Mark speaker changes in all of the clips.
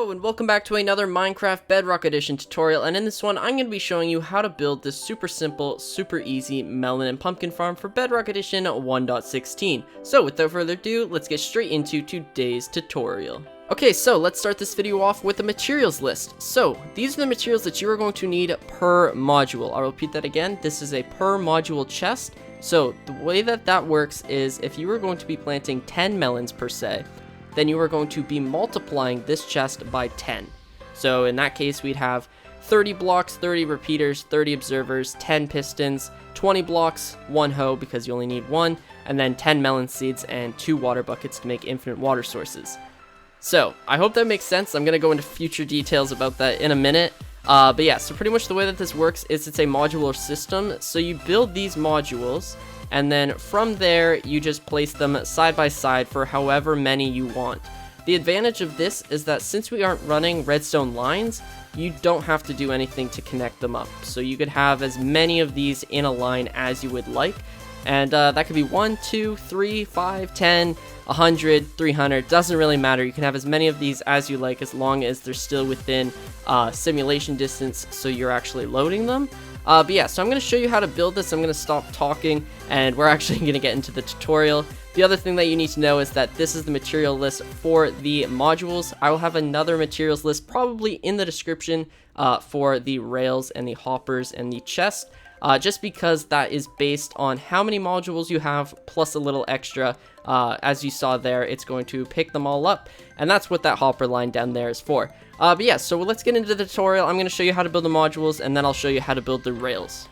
Speaker 1: Hello and welcome back to another Minecraft Bedrock Edition tutorial, and in this one I'm going to be showing you how to build this super simple, super easy melon and pumpkin farm for Bedrock Edition 1.16. So without further ado, let's get straight into today's tutorial. Okay, so let's start this video off with a materials list. So these are the materials that you are going to need per module. I'll repeat that again. This is a per module chest. So the way that works is if you were going to be planting 10 melons per se, then you are going to be multiplying this chest by 10. So in that case, we'd have 30 blocks, 30 repeaters, 30 observers, 10 pistons, 20 blocks, 1 hoe because you only need 1, and then 10 melon seeds and 2 water buckets to make infinite water sources. So I hope that makes sense. I'm going to go into future details about that in a minute. But yeah, so pretty much the way that this works is it's a modular system. So you build these modules, and then from there you just place them side by side for however many you want. The advantage of this is that since we aren't running redstone lines, you don't have to do anything to connect them up. So you could have as many of these in a line as you would like, and that could be 1, 2, 3, 5, 10, 100, 300, doesn't really matter. You can have as many of these as you like as long as they're still within simulation distance, so you're actually loading them. But yeah, so I'm going to show you how to build this. I'm going to stop talking, and we're actually going to get into the tutorial. The other thing that you need to know is that this is the material list for the modules. I will have another materials list probably in the description for the rails and the hoppers and the chest, just because that is based on how many modules you have plus a little extra. As you saw there, it's going to pick them all up, and that's what that hopper line down there is for. But yeah, so let's get into the tutorial. I'm going to show you how to build the modules, and then I'll show you how to build the rails.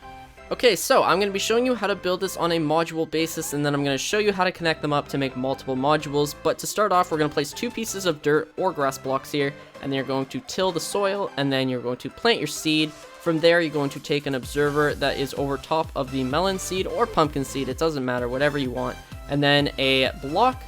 Speaker 1: Okay, so I'm going to be showing you how to build this on a module basis, and then I'm going to show you how to connect them up to make multiple modules. But to start off, we're going to place 2 pieces of dirt or grass blocks here, and then you're going to till the soil, and then you're going to plant your seed. From there, you're going to take an observer that is over top of the melon seed or pumpkin seed, it doesn't matter, whatever you want, and then a block,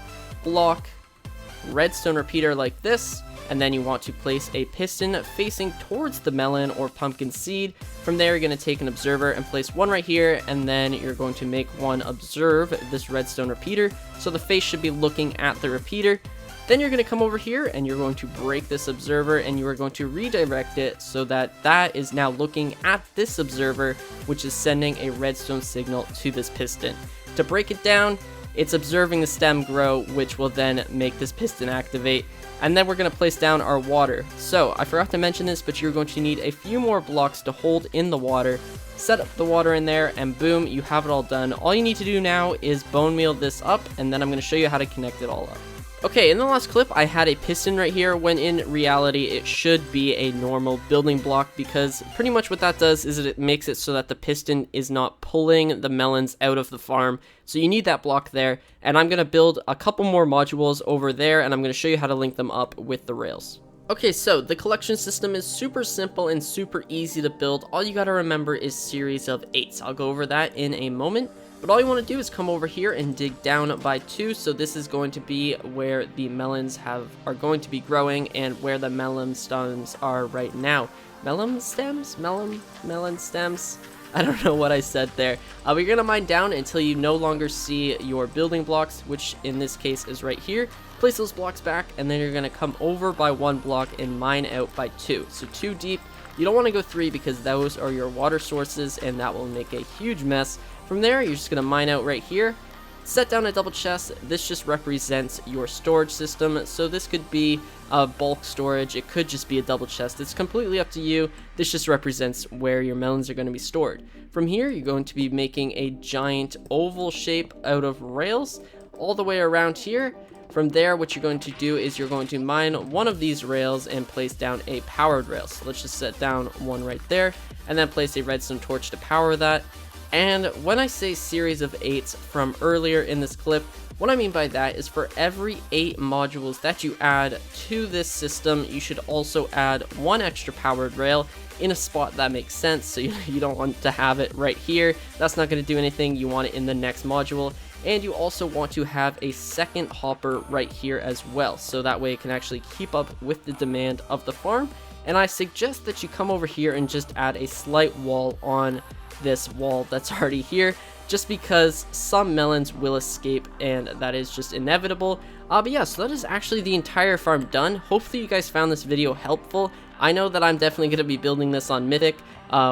Speaker 1: redstone repeater like this, and then you want to place a piston facing towards the melon or pumpkin seed. From there, you're going to take an observer and place one right here, and then you're going to make one observe this redstone repeater, so the face should be looking at the repeater. Then you're going to come over here and you're going to break this observer, and you are going to redirect it so that that is now looking at this observer, which is sending a redstone signal to this piston. To break it down, it's observing the stem grow, which will then make this piston activate. And then we're going to place down our water. So I forgot to mention this, but you're going to need a few more blocks to hold in the water. Set up the water in there, and boom, you have it all done. All you need to do now is bone meal this up, and then I'm going to show you how to connect it all up. Okay, in the last clip, I had a piston right here, when in reality, it should be a normal building block, because pretty much what that does is it makes it so that the piston is not pulling the melons out of the farm. So you need that block there, and I'm going to build a couple more modules over there, and I'm going to show you how to link them up with the rails. Okay, so the collection system is super simple and super easy to build. All you got to remember is series of 8s. I'll go over that in a moment. But all you want to do is come over here and dig down by 2. So this is going to be where the melons are going to be growing, and where the melon stems are right now. Melon stems? Melon stems? I don't know what I said there. We're going to mine down until you no longer see your building blocks, which in this case is right here. Place those blocks back, and then you're going to come over by 1 block and mine out by 2. So 2 deep. You don't want to go 3 because those are your water sources, and that will make a huge mess. From there, you're just going to mine out right here. Set down a double chest. This just represents your storage system. So this could be a bulk storage. It could just be a double chest. It's completely up to you. This just represents where your melons are going to be stored. From here, you're going to be making a giant oval shape out of rails all the way around here. From there, what you're going to do is you're going to mine one of these rails and place down a powered rail. So let's just set down one right there, and then place a redstone torch to power that. And when I say series of 8s from earlier in this clip, what I mean by that is for every 8 modules that you add to this system, you should also add 1 extra powered rail in a spot that makes sense. So you don't want to have it right here. That's not going to do anything. You want it in the next module. And you also want to have a second hopper right here as well, so that way it can actually keep up with the demand of the farm. And I suggest that you come over here and just add a slight wall on this wall that's already here, just because some melons will escape, and that is just inevitable. But yeah, so that is actually the entire farm done. Hopefully you guys found this video helpful. I know that I'm definitely going to be building this on Mythic,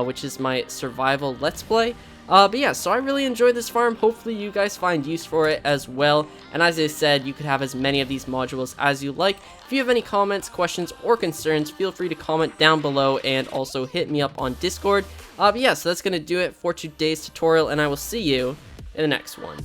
Speaker 1: which is my survival let's play. But yeah, so I really enjoyed this farm. Hopefully you guys find use for it as well. And as I said, you could have as many of these modules as you like. If you have any comments, questions, or concerns, feel free to comment down below and also hit me up on Discord. But yeah, so that's going to do it for today's tutorial, and I will see you in the next one.